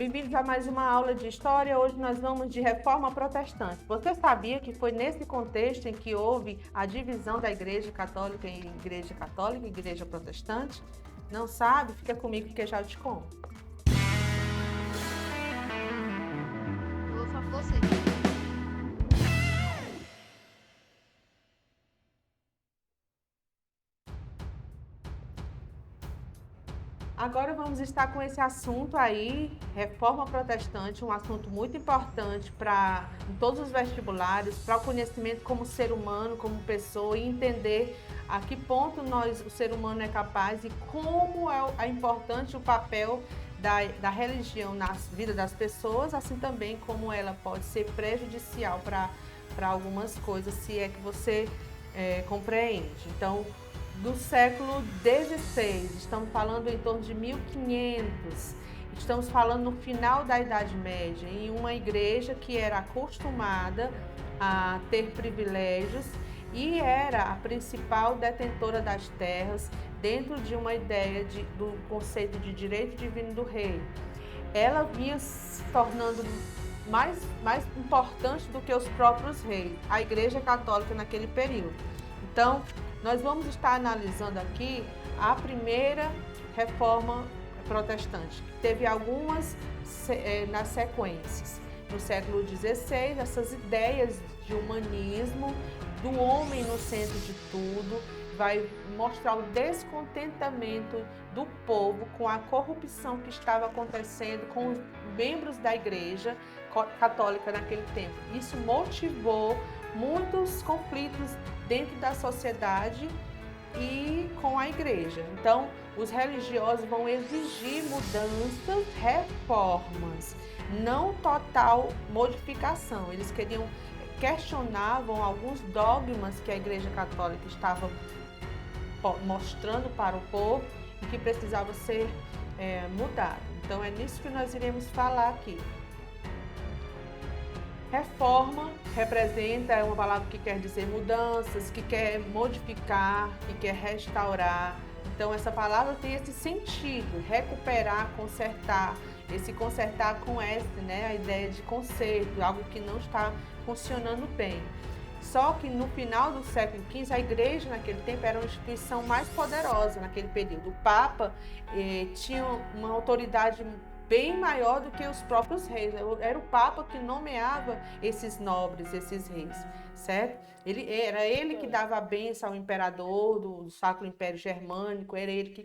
Bem-vindos a mais uma aula de história. Hoje nós vamos de reforma protestante. Você sabia que foi nesse contexto em que houve a divisão da Igreja Católica em Igreja Católica e Igreja Protestante? Não sabe? Fica comigo que eu já te conto. Eu vou falar pra você. Agora vamos estar com esse assunto aí, reforma protestante, um assunto muito importante para em todos os vestibulares, para o conhecimento como ser humano, como pessoa e entender a que ponto o ser humano é capaz e como é importante o papel da religião na vida das pessoas, assim também como ela pode ser prejudicial para algumas coisas, se é que você compreende. Então, do século XVI, estamos falando em torno de 1500, estamos falando no final da Idade Média, em uma igreja que era acostumada a ter privilégios e era a principal detentora das terras dentro de uma ideia do conceito de direito divino do rei. Ela vinha se tornando mais importante do que os próprios reis, a Igreja Católica naquele período. Então, nós vamos estar analisando aqui a primeira reforma protestante, que teve algumas nas sequências. No século XVI, essas ideias de humanismo, do homem no centro de tudo, vai mostrar o descontentamento do povo com a corrupção que estava acontecendo com os membros da Igreja Católica naquele tempo. Isso motivou muitos conflitos dentro da sociedade e com a igreja. Então, os religiosos vão exigir mudanças, reformas, não total modificação. Eles questionavam alguns dogmas que a Igreja Católica estava mostrando para o povo e que precisava ser mudado. Então, é nisso que nós iremos falar aqui. Reforma representa uma palavra que quer dizer mudanças, que quer modificar, que quer restaurar. Então, essa palavra tem esse sentido, recuperar, consertar. Esse consertar com S, né? A ideia de conserto, algo que não está funcionando bem. Só que no final do século XV, a igreja naquele tempo era uma instituição mais poderosa naquele período. O Papa tinha uma autoridade bem maior do que os próprios reis. Era o Papa que nomeava esses nobres, esses reis, certo? Era ele que dava a bênção ao imperador do Sacro Império Germânico, era ele que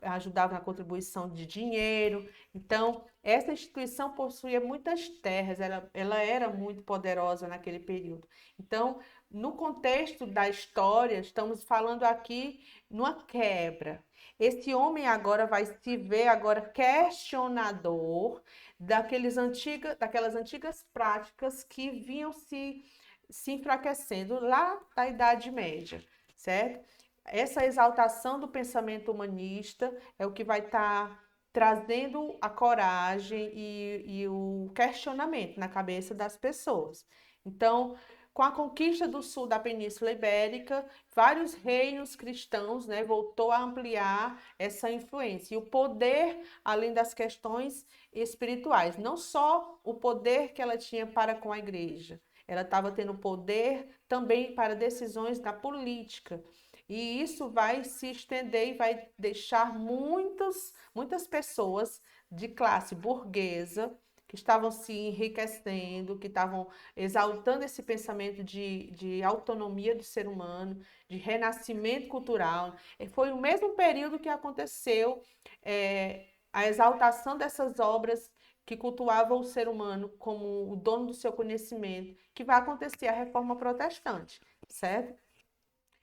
ajudava na contribuição de dinheiro. Então, essa instituição possuía muitas terras, ela era muito poderosa naquele período. Então, no contexto da história, estamos falando aqui numa quebra. Esse homem agora vai se ver agora questionador daquelas antigas práticas que vinham se enfraquecendo lá da Idade Média, certo? Essa exaltação do pensamento humanista é o que vai estar trazendo a coragem e o questionamento na cabeça das pessoas. Então, com a conquista do sul da Península Ibérica, vários reinos cristãos, né, voltou a ampliar essa influência. E o poder, além das questões espirituais, não só o poder que ela tinha para com a igreja, ela estava tendo poder também para decisões da política. E isso vai se estender e vai deixar muitas pessoas de classe burguesa que estavam se enriquecendo, que estavam exaltando esse pensamento de autonomia do ser humano, de renascimento cultural. E foi o mesmo período que aconteceu a exaltação dessas obras que cultuavam o ser humano como o dono do seu conhecimento, que vai acontecer a reforma protestante, certo?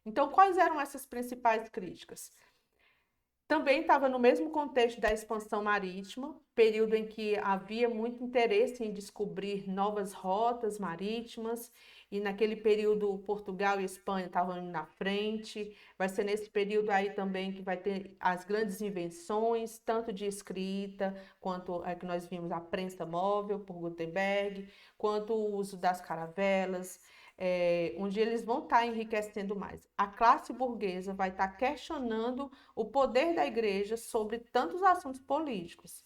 Então, quais eram essas principais críticas? Também estava no mesmo contexto da expansão marítima, período em que havia muito interesse em descobrir novas rotas marítimas, e naquele período Portugal e Espanha estavam indo na frente. Vai ser nesse período aí também que vai ter as grandes invenções, tanto de escrita, quanto a que nós vimos a prensa móvel por Gutenberg, quanto o uso das caravelas, onde eles vão estar enriquecendo mais. A classe burguesa vai estar questionando o poder da igreja sobre tantos assuntos políticos.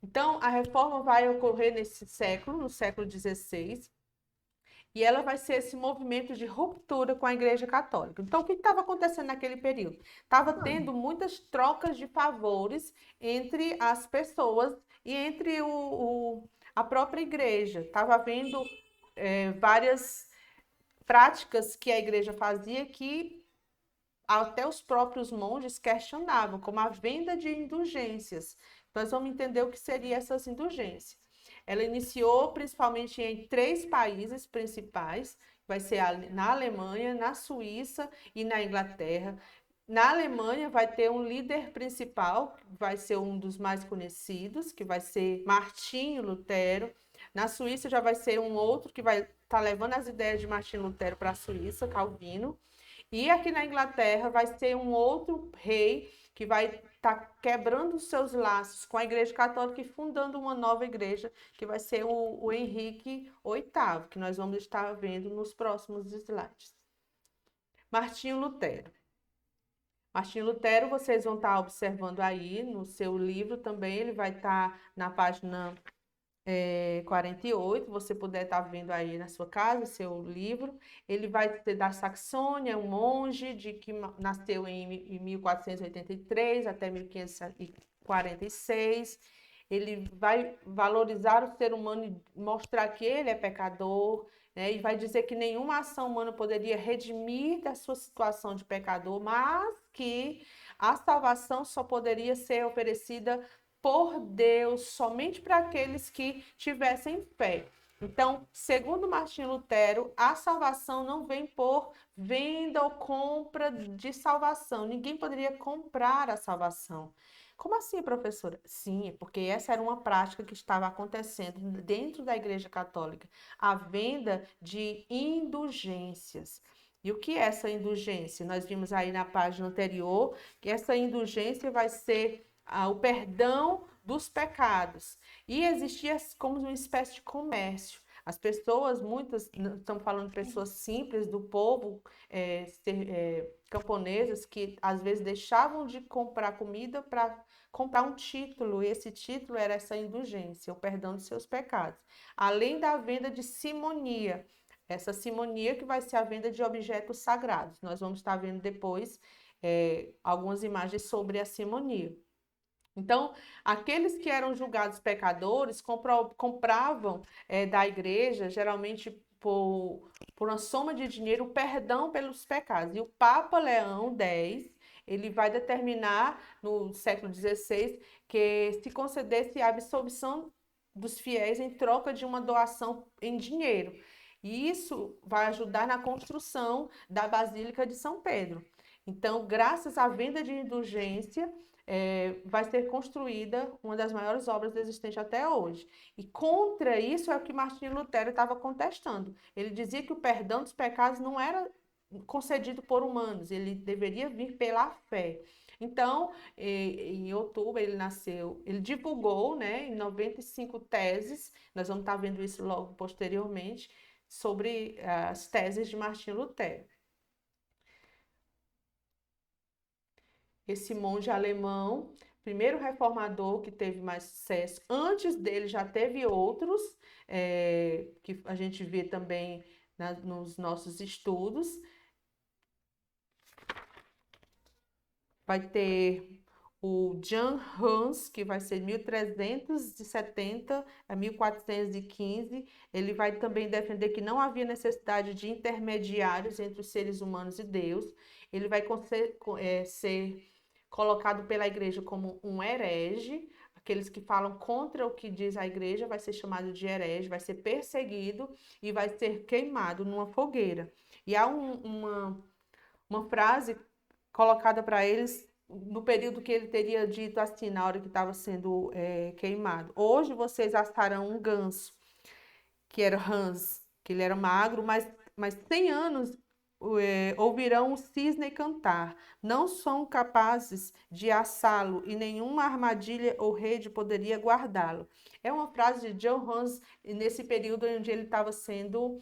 Então, a reforma vai ocorrer nesse século, no século XVI, e ela vai ser esse movimento de ruptura com a Igreja Católica. Então, o que estava acontecendo naquele período? Estava tendo muitas trocas de favores entre as pessoas e entre a própria igreja. Estava havendo várias práticas que a igreja fazia que até os próprios monges questionavam, como a venda de indulgências. Nós vamos entender o que seriam essas indulgências. Ela iniciou principalmente em 3 países principais, vai ser na Alemanha, na Suíça e na Inglaterra. Na Alemanha vai ter um líder principal, que vai ser um dos mais conhecidos, que vai ser Martinho Lutero. Na Suíça já vai ser um outro que vai estar levando as ideias de Martinho Lutero para a Suíça, Calvino. E aqui na Inglaterra vai ser um outro rei que vai estar quebrando os seus laços com a Igreja Católica e fundando uma nova igreja, que vai ser o Henrique VIII, que nós vamos estar vendo nos próximos slides. Martinho Lutero. Martinho Lutero, vocês vão estar observando aí no seu livro também, ele vai estar na página 48, você puder estar vendo aí na sua casa, seu livro. Ele vai ser da Saxônia, um monge que nasceu em 1483 até 1546. Ele vai valorizar o ser humano e mostrar que ele é pecador, né? E vai dizer que nenhuma ação humana poderia redimir da sua situação de pecador, mas que a salvação só poderia ser oferecida por Deus, somente para aqueles que tivessem fé. Então, segundo Martinho Lutero, a salvação não vem por venda ou compra de salvação. Ninguém poderia comprar a salvação. Como assim, professora? Sim, é porque essa era uma prática que estava acontecendo dentro da Igreja Católica, a venda de indulgências. E o que é essa indulgência? Nós vimos aí na página anterior que essa indulgência vai ser o perdão dos pecados. E existia como uma espécie de comércio. As pessoas, muitas, estamos falando de pessoas simples, do povo, camponesas, que às vezes deixavam de comprar comida para comprar um título, e esse título era essa indulgência, o perdão dos seus pecados. Além da venda de simonia, essa simonia que vai ser a venda de objetos sagrados. Nós vamos estar vendo depois algumas imagens sobre a simonia. Então, aqueles que eram julgados pecadores compravam da igreja, geralmente por uma soma de dinheiro, o perdão pelos pecados. E o Papa Leão X, ele vai determinar no século XVI que se concedesse a absolvição dos fiéis em troca de uma doação em dinheiro. E isso vai ajudar na construção da Basílica de São Pedro. Então, graças à venda de indulgência, vai ser construída uma das maiores obras existentes até hoje. E contra isso é o que Martinho Lutero estava contestando. Ele dizia que o perdão dos pecados não era concedido por humanos, ele deveria vir pela fé. Então, em outubro ele nasceu, ele divulgou, né, em 95 teses, nós vamos estar vendo isso logo posteriormente, sobre as teses de Martinho Lutero. Esse monge alemão, primeiro reformador que teve mais sucesso. Antes dele já teve outros, que a gente vê também nos nossos estudos. Vai ter o Jan Hus, que vai ser 1370 a 1415. Ele vai também defender que não havia necessidade de intermediários entre os seres humanos e Deus. Ele vai ser colocado pela igreja como um herege. Aqueles que falam contra o que diz a igreja vai ser chamado de herege, vai ser perseguido e vai ser queimado numa fogueira. E há uma frase colocada para eles no período que ele teria dito assim, na hora que estava sendo queimado. Hoje vocês assarão um ganso, que era Hans, que ele era magro, mas 100 anos ouvirão o cisne cantar. Não são capazes de assá-lo e nenhuma armadilha ou rede poderia guardá-lo. É uma frase de John Hans nesse período onde ele estava sendo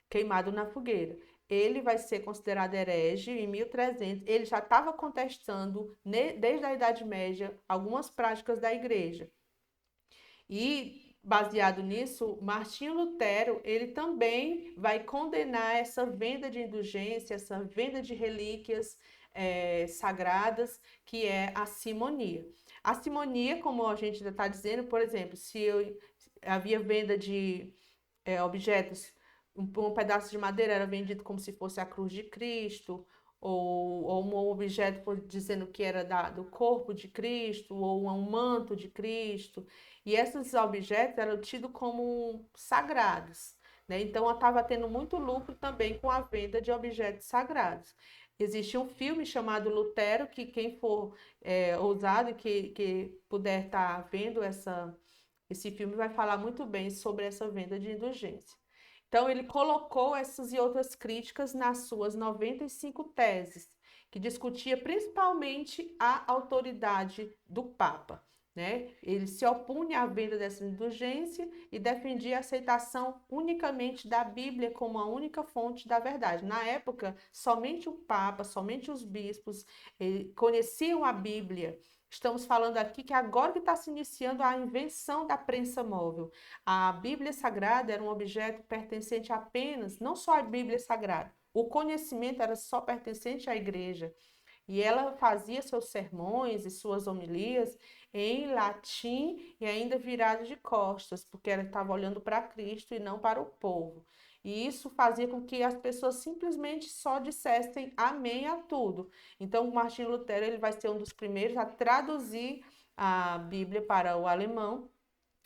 queimado na fogueira. ele vai ser considerado herege em 1300. Ele já estava contestando, desde a Idade Média, algumas práticas da igreja. E, baseado nisso, Martinho Lutero, ele também vai condenar essa venda de indulgência, essa venda de relíquias sagradas, que é a simonia. A simonia, como a gente já está dizendo, por exemplo, havia venda de objetos, um pedaço de madeira era vendido como se fosse a cruz de Cristo, ou um objeto dizendo que era do corpo de Cristo, ou um manto de Cristo. E esses objetos eram tidos como sagrados, né? Então, estava tendo muito lucro também com a venda de objetos sagrados. Existe um filme chamado Lutero, que quem for ousado e que puder estar vendo esse filme vai falar muito bem sobre essa venda de indulgência. Então, ele colocou essas e outras críticas nas suas 95 teses, que discutia principalmente a autoridade do Papa, né? Ele se opunha à venda dessa indulgência e defendia a aceitação unicamente da Bíblia como a única fonte da verdade. Na época, somente o Papa, somente os bispos conheciam a Bíblia. Estamos falando aqui que agora que está se iniciando a invenção da prensa móvel. A Bíblia Sagrada era um objeto pertencente apenas, não só à Bíblia Sagrada, o conhecimento era só pertencente à igreja. E ela fazia seus sermões e suas homilias em latim e ainda virada de costas, porque ela estava olhando para Cristo e não para o povo. E isso fazia com que as pessoas simplesmente só dissessem amém a tudo. Então, Martinho Lutero ele vai ser um dos primeiros a traduzir a Bíblia para o alemão,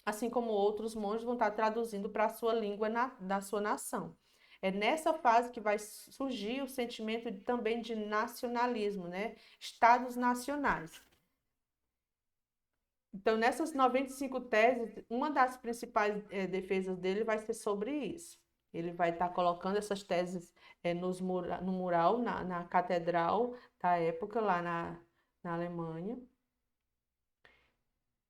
assim como outros monges vão estar traduzindo para a sua língua da sua nação. É nessa fase que vai surgir o sentimento também de nacionalismo, né? Estados nacionais. Então, nessas 95 teses, uma das principais defesas dele vai ser sobre isso. Ele vai estar colocando essas teses no mural, na catedral da época, lá na Alemanha.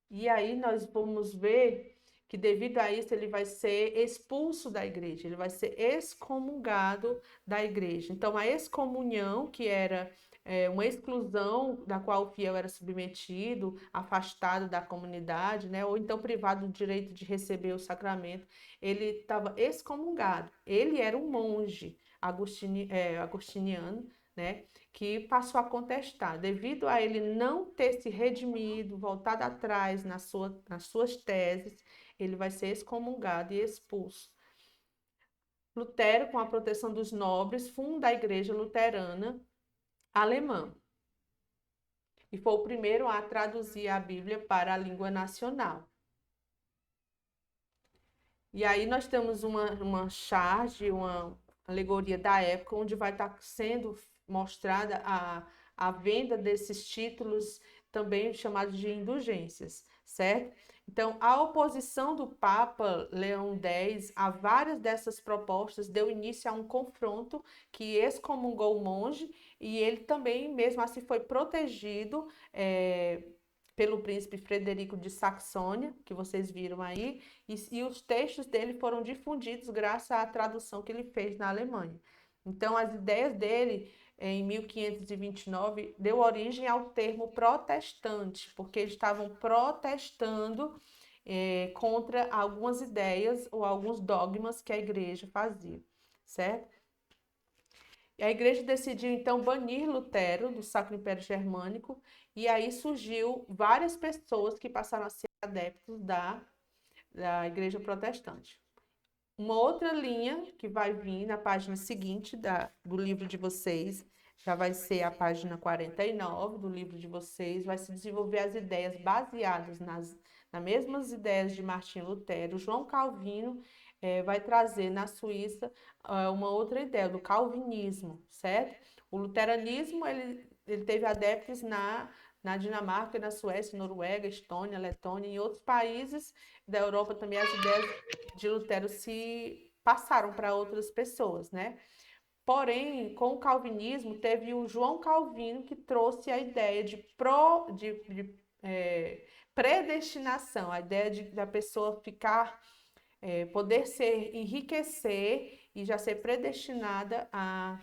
E aí nós vamos ver que devido a isso ele vai ser expulso da igreja, ele vai ser excomungado da igreja. Então a excomunhão, que era uma exclusão da qual o fiel era submetido, afastado da comunidade, né, ou então privado do direito de receber o sacramento, ele estava excomungado. Ele era um monge agostiniano, né, que passou a contestar, devido a ele não ter se redimido, voltado atrás nas suas teses, ele vai ser excomungado e expulso. Lutero, com a proteção dos nobres, funda a Igreja Luterana Alemã e foi o primeiro a traduzir a Bíblia para a língua nacional. E aí nós temos uma charge, uma alegoria da época, onde vai estar sendo mostrada a venda desses títulos, também chamados de indulgências, certo? Então, a oposição do Papa Leão X a várias dessas propostas deu início a um confronto que excomungou o monge e ele também, mesmo assim, foi protegido pelo príncipe Frederico de Saxônia, que vocês viram aí, e os textos dele foram difundidos graças à tradução que ele fez na Alemanha. Então, as ideias dele, em 1529, deu origem ao termo protestante, porque eles estavam protestando contra algumas ideias ou alguns dogmas que a igreja fazia, certo? E a igreja decidiu, então, banir Lutero do Sacro Império Germânico, e aí surgiu várias pessoas que passaram a ser adeptos da igreja protestante. Uma outra linha que vai vir na página seguinte do livro de vocês, já vai ser a página 49 do livro de vocês, vai se desenvolver as ideias baseadas nas mesmas ideias de Martinho Lutero. João Calvino vai trazer na Suíça uma outra ideia, do calvinismo, certo? O luteranismo, ele teve adeptos na Dinamarca, na Suécia, Noruega, Estônia, Letônia e em outros países da Europa também as ideias de Lutero se passaram para outras pessoas, né? Porém, com o calvinismo, teve o João Calvino que trouxe a ideia de predestinação, a ideia da pessoa ficar poder enriquecer e já ser predestinada a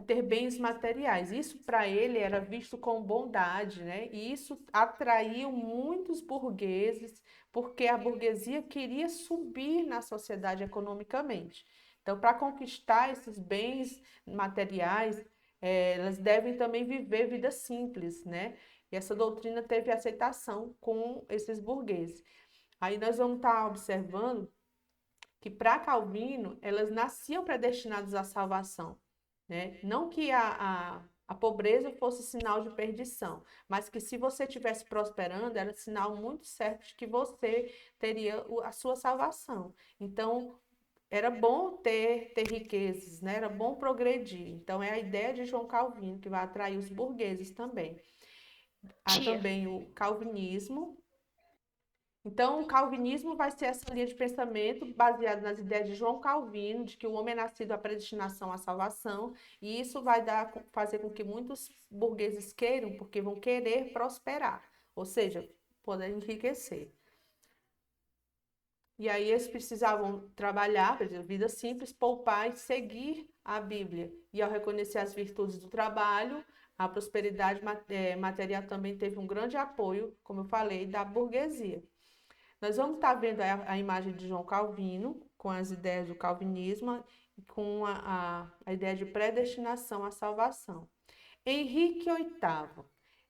ter bens materiais. Isso para ele era visto com bondade, né? E isso atraiu muitos burgueses, porque a burguesia queria subir na sociedade economicamente. Então, para conquistar esses bens materiais, elas devem também viver vida simples, né? E essa doutrina teve aceitação com esses burgueses. Aí nós vamos estar observando que para Calvino elas nasciam predestinadas à salvação, né? Não que a pobreza fosse sinal de perdição, mas que se você estivesse prosperando, era sinal muito certo de que você teria a sua salvação. Então, era bom ter riquezas, né? Era bom progredir. Então, é a ideia de João Calvino que vai atrair os burgueses também. Há Tia. também o calvinismo. Então, o calvinismo vai ser essa linha de pensamento baseada nas ideias de João Calvino, de que o homem é nascido à predestinação à salvação, e isso vai fazer com que muitos burgueses queiram, porque vão querer prosperar, ou seja, poder enriquecer. E aí eles precisavam trabalhar, por exemplo, vida simples, poupar e seguir a Bíblia. E ao reconhecer as virtudes do trabalho, a prosperidade material também teve um grande apoio, como eu falei, da burguesia. Nós vamos estar vendo a imagem de João Calvino, com as ideias do calvinismo, e com a ideia de predestinação à salvação. Henrique VIII.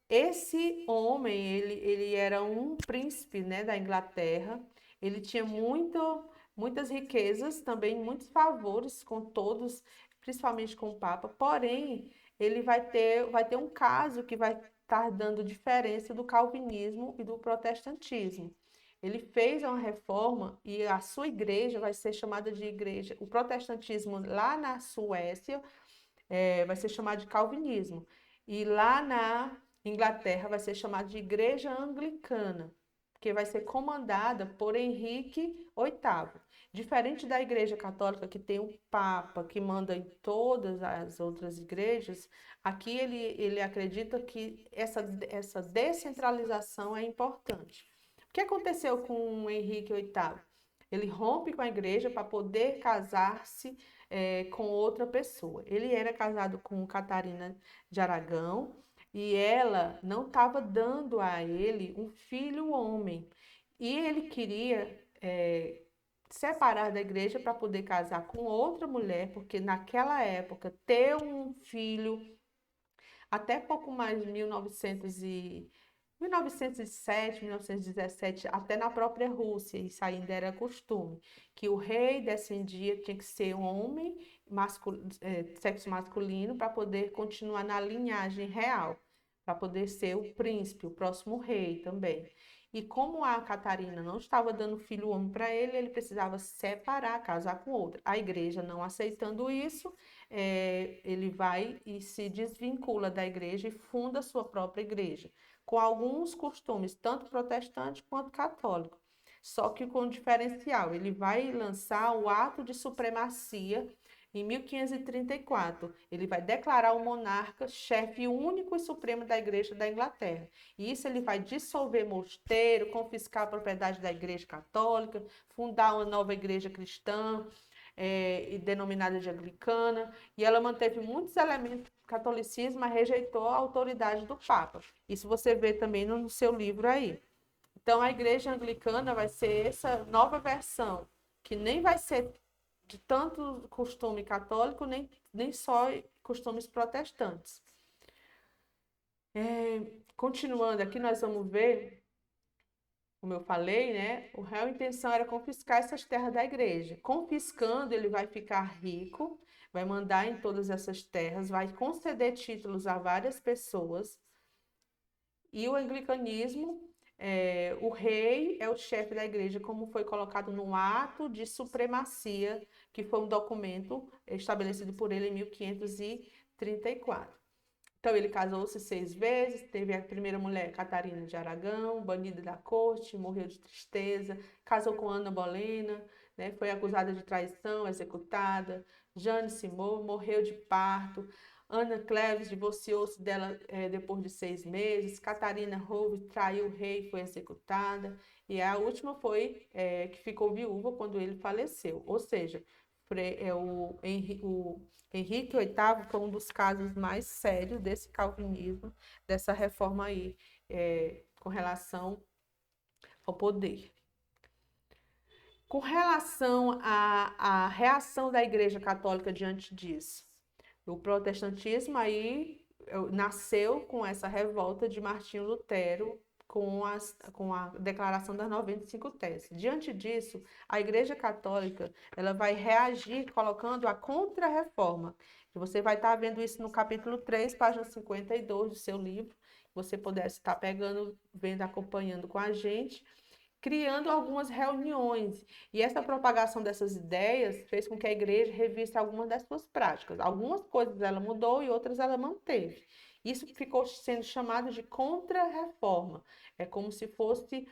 Esse homem, ele era um príncipe, né, da Inglaterra. Ele tinha muitas riquezas, também muitos favores com todos, principalmente com o Papa. Porém, ele vai ter um caso que vai estar dando diferença do calvinismo e do protestantismo. Ele fez uma reforma e a sua igreja vai ser chamada de igreja. O protestantismo lá na Suécia vai ser chamado de calvinismo. E lá na Inglaterra vai ser chamado de igreja anglicana, que vai ser comandada por Henrique VIII. Diferente da igreja católica, que tem um papa que manda em todas as outras igrejas, aqui ele acredita que essa descentralização é importante. O que aconteceu com Henrique VIII? Ele rompe com a igreja para poder casar-se com outra pessoa. Ele era casado com Catarina de Aragão e ela não estava dando a ele um filho homem. E ele queria separar da igreja para poder casar com outra mulher, porque naquela época ter um filho, até pouco mais de 1907, 1917, até na própria Rússia, isso ainda era costume, que o rei descendia, tinha que ser um homem, sexo masculino, para poder continuar na linhagem real, para poder ser o príncipe, o próximo rei também. E como a Catarina não estava dando filho homem para ele, ele precisava separar, casar com outra. A igreja não aceitando isso, ele vai e se desvincula da igreja e funda a sua própria igreja, com alguns costumes, tanto protestante quanto católico. Só que com um diferencial, ele vai lançar o ato de supremacia em 1534. Ele vai declarar o monarca chefe único e supremo da Igreja da Inglaterra. E isso ele vai dissolver mosteiro, confiscar a propriedade da Igreja Católica, fundar uma nova igreja cristã, denominada de anglicana, e ela manteve muitos elementos do catolicismo, mas rejeitou a autoridade do Papa. Isso você vê também no seu livro aí. Então, a igreja anglicana vai ser essa nova versão, que nem vai ser de tanto costume católico, nem só costumes protestantes. Continuando aqui, nós vamos ver, como eu falei, né? A real intenção era confiscar essas terras da igreja. Confiscando, ele vai ficar rico, vai mandar em todas essas terras, vai conceder títulos a várias pessoas. E o anglicanismo, o rei é o chefe da igreja, como foi colocado no ato de supremacia, que foi um documento estabelecido por ele em 1534. Então, ele casou-se 6 vezes, teve a primeira mulher, Catarina de Aragão, banida da corte, morreu de tristeza, casou com Ana Bolena, né, foi acusada de traição, executada. Jane Seymour morreu de parto. Ana Cleves divorciou-se dela depois de 6 meses. Catarina Hove traiu o rei e foi executada. E a última foi que ficou viúva quando ele faleceu. Ou seja, o Henrique VIII foi um dos casos mais sérios desse calvinismo, dessa reforma aí, com relação ao poder. Com relação à reação da Igreja Católica diante disso, o protestantismo aí nasceu com essa revolta de Martinho Lutero com a declaração das 95 teses. Diante disso, a Igreja Católica ela vai reagir colocando a contra-reforma. Você vai estar vendo isso no capítulo 3, página 52 do seu livro. Você pudesse estar pegando, vendo, acompanhando com a gente, criando algumas reuniões. E essa propagação dessas ideias fez com que a igreja revisse algumas das suas práticas. Algumas coisas ela mudou e outras ela manteve. Isso ficou sendo chamado de contra-reforma. É como se fosse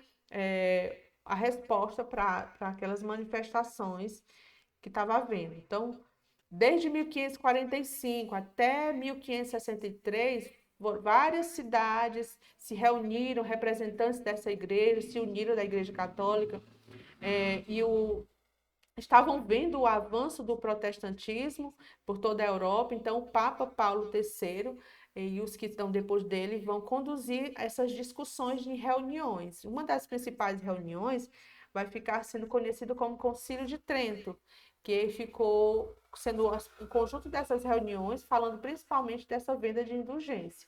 a resposta para aquelas manifestações que estava havendo. Então, desde 1545 até 1563, várias cidades se reuniram, representantes dessa igreja se uniram da Igreja Católica estavam vendo o avanço do protestantismo por toda a Europa. Então, o Papa Paulo III e os que estão depois dele vão conduzir essas discussões em reuniões. Uma das principais reuniões vai ficar sendo conhecida como Concílio de Trento, que ficou sendo um conjunto dessas reuniões, falando principalmente dessa venda de indulgência.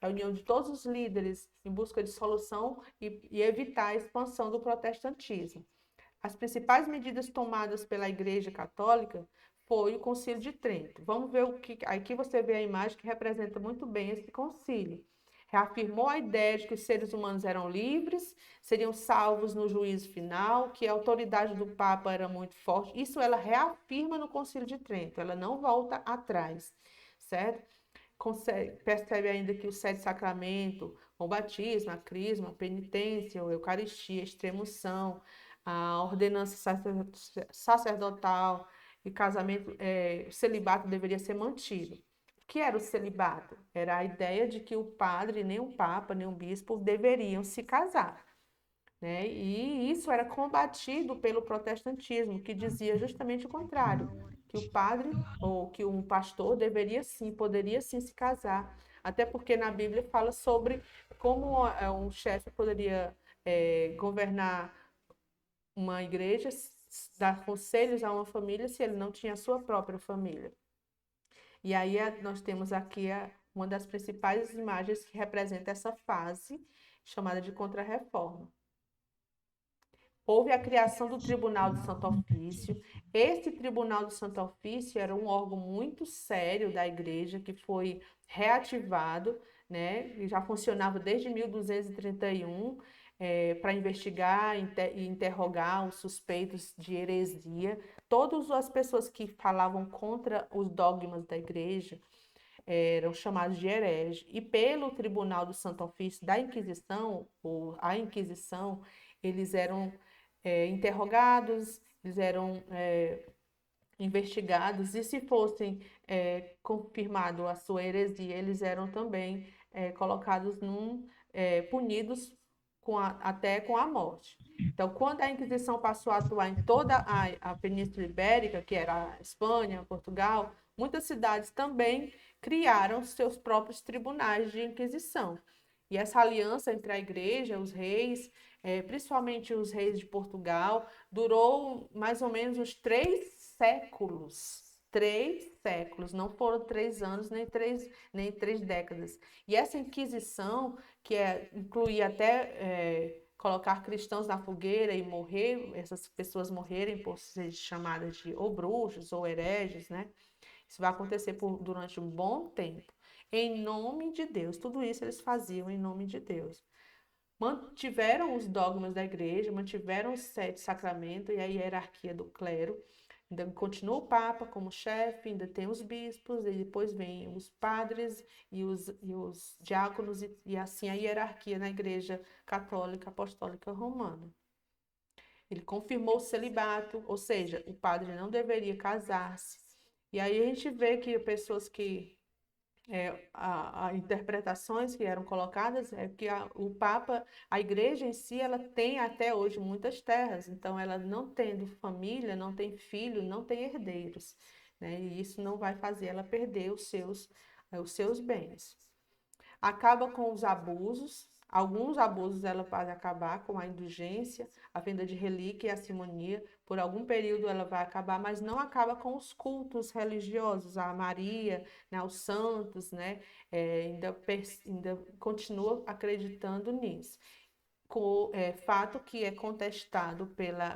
Reunião de todos os líderes em busca de solução e evitar a expansão do protestantismo. As principais medidas tomadas pela Igreja Católica foi o Concílio de Trento. Vamos ver o que aqui você vê a imagem que representa muito bem esse concílio. Reafirmou a ideia de que os seres humanos eram livres, seriam salvos no juízo final, que a autoridade do Papa era muito forte. Isso ela reafirma no Concílio de Trento, ela não volta atrás, certo? Percebe ainda que o 7 sacramento, o batismo, a crisma, a penitência, a eucaristia, a extremunção, a ordenança sacerdotal e casamento, o celibato deveria ser mantido. O que era o celibato? Era a ideia de que o padre, nem o papa, nem o bispo deveriam se casar, né? E isso era combatido pelo protestantismo, que dizia justamente o contrário, que o padre ou que um pastor deveria sim, poderia sim se casar, até porque na Bíblia fala sobre como um chefe poderia governar uma igreja, dar conselhos a uma família se ele não tinha a sua própria família. E aí nós temos aqui uma das principais imagens que representa essa fase chamada de Contra-Reforma. Houve a criação do Tribunal do Santo Ofício. Esse Tribunal do Santo Ofício era um órgão muito sério da igreja que foi reativado, né? E já funcionava desde 1231 para investigar e interrogar os suspeitos de heresia. Todas as pessoas que falavam contra os dogmas da igreja eram chamados de hereges. E pelo Tribunal do Santo Ofício da Inquisição, ou a Inquisição, eles eram interrogados, eles eram investigados, e se fossem confirmado a sua heresia, eles eram também colocados punidos até com a morte. Então, quando a Inquisição passou a atuar em toda a Península Ibérica, que era a Espanha, Portugal, muitas cidades também criaram seus próprios tribunais de Inquisição. E essa aliança entre a igreja, os reis, principalmente os reis de Portugal, durou mais ou menos uns 3 séculos. 3 séculos, não foram 3 anos, nem três décadas. E essa Inquisição, que incluía até colocar cristãos na fogueira e morrer, essas pessoas morrerem por ser chamadas de ou bruxos ou hereges, né? Isso vai acontecer durante um bom tempo. Em nome de Deus, tudo isso eles faziam em nome de Deus. Mantiveram os dogmas da igreja, mantiveram os 7 sacramentos e a hierarquia do clero. Ainda continua o Papa como chefe, ainda tem os bispos, e depois vem os padres e os diáconos, e assim a hierarquia na Igreja Católica Apostólica Romana. Ele confirmou o celibato, ou seja, o padre não deveria casar-se. E aí a gente vê que pessoas que interpretações que eram colocadas é que o Papa, a igreja em si, ela tem até hoje muitas terras, então ela não tendo família, não tem filho, não tem herdeiros, né? E isso não vai fazer ela perder os seus bens. Acaba com os abusos. Alguns abusos ela pode acabar com a indulgência, a venda de relíquia e a simonia. Por algum período ela vai acabar, mas não acaba com os cultos religiosos, a Maria, né, aos santos, né? Ainda continua acreditando nisso. Fato que é contestado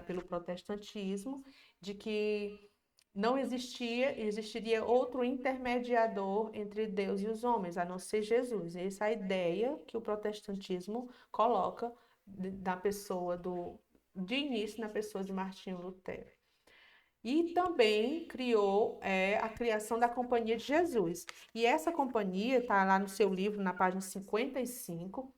pelo protestantismo, de que não existiria outro intermediador entre Deus e os homens, a não ser Jesus. Essa é a ideia que o protestantismo coloca da pessoa de início na pessoa de Martinho Lutero. E também criou a criação da Companhia de Jesus. E essa companhia está lá no seu livro, na página 55.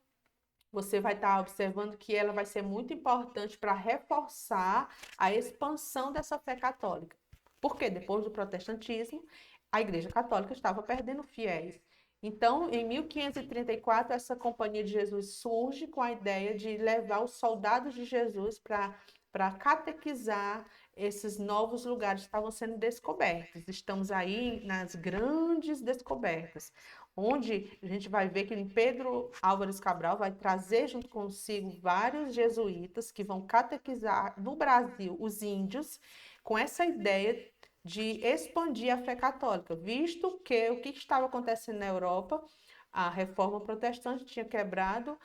Você vai estar observando que ela vai ser muito importante para reforçar a expansão dessa fé católica. Porque depois do protestantismo, a Igreja Católica estava perdendo fiéis. Então, em 1534, essa Companhia de Jesus surge com a ideia de levar os soldados de Jesus para catequizar esses novos lugares que estavam sendo descobertos. Estamos aí nas grandes descobertas, onde a gente vai ver que Pedro Álvares Cabral vai trazer junto consigo vários jesuítas que vão catequizar no Brasil os índios, com essa ideia de expandir a fé católica, visto que o que estava acontecendo na Europa, a reforma protestante tinha quebrado,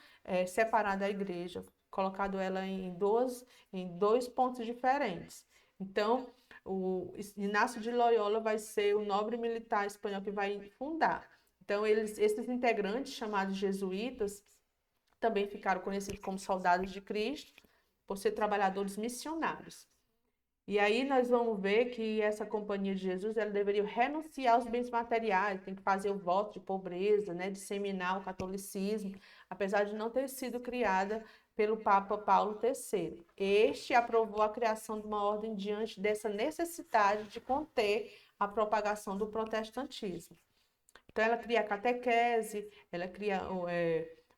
separado a igreja, colocado ela em dois pontos diferentes. Então, o Inácio de Loyola vai ser o nobre militar espanhol que vai fundar. Então, esses integrantes, chamados jesuítas, também ficaram conhecidos como soldados de Cristo, por ser trabalhadores missionários. E aí nós vamos ver que essa Companhia de Jesus, ela deveria renunciar aos bens materiais, tem que fazer o voto de pobreza, né, disseminar o catolicismo, apesar de não ter sido criada pelo Papa Paulo III. Este aprovou a criação de uma ordem diante dessa necessidade de conter a propagação do protestantismo. Então, ela cria a catequese, ela cria,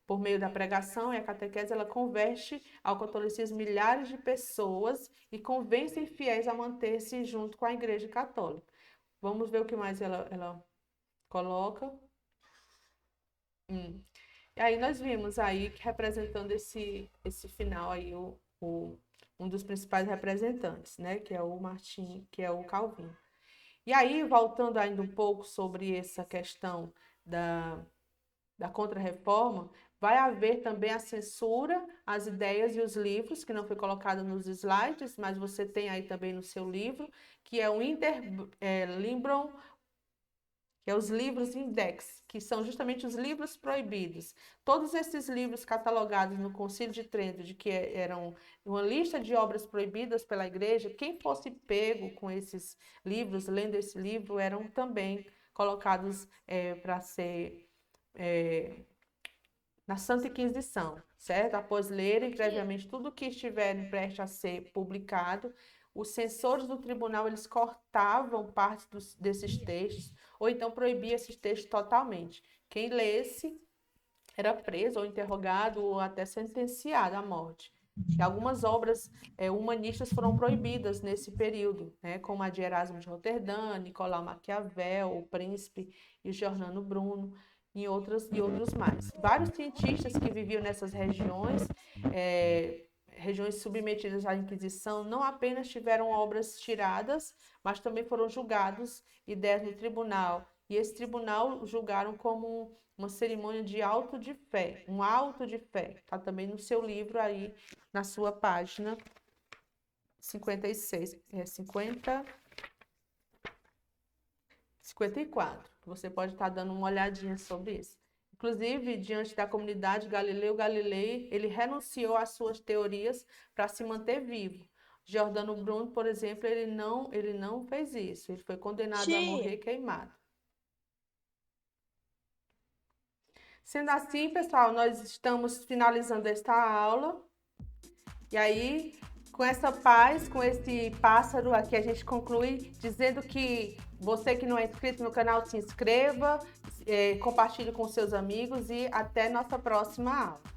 por meio da pregação e a catequese, ela converte ao catolicismo milhares de pessoas e convence fiéis a manter-se junto com a Igreja Católica. Vamos ver o que mais ela coloca. E aí nós vimos aí que representando esse final aí, um dos principais representantes, né, que é o Martim, que é o Calvino. E aí, voltando ainda um pouco sobre essa questão da Contra-Reforma, vai haver também a censura às ideias e os livros, que não foi colocado nos slides, mas você tem aí também no seu livro, que é o Limbrum, que é os livros index, que são justamente os livros proibidos. Todos esses livros catalogados no Concílio de Trento, de que eram uma lista de obras proibidas pela Igreja, quem fosse pego com esses livros, lendo esse livro, eram também colocados para ser na Santa Inquisição, certo? Após lerem previamente tudo que estiver prestes a ser publicado, os censores do tribunal, eles cortavam parte desses textos, ou então proibia esses textos totalmente. Quem lesse era preso ou interrogado ou até sentenciado à morte. E algumas obras humanistas foram proibidas nesse período, né, como a de Erasmo de Roterdã, Nicolau Maquiavel, o Príncipe e o Giordano Bruno, e outros mais. Vários cientistas que viviam nessas regiões submetidas à Inquisição, não apenas tiveram obras tiradas, mas também foram julgados e deram no tribunal. E esse tribunal julgaram como uma cerimônia de auto de fé, um auto de fé. Está também no seu livro aí, na sua página 56, 54. Você pode estar dando uma olhadinha sobre isso. Inclusive, diante da comunidade, Galileu Galilei, ele renunciou às suas teorias para se manter vivo. Giordano Bruno, por exemplo, ele não fez isso. Ele foi condenado a morrer queimado. Sendo assim, pessoal, nós estamos finalizando esta aula. E aí, com essa paz, com esse pássaro aqui, a gente conclui dizendo que você que não é inscrito no canal, se inscreva, compartilhe com seus amigos e até nossa próxima aula.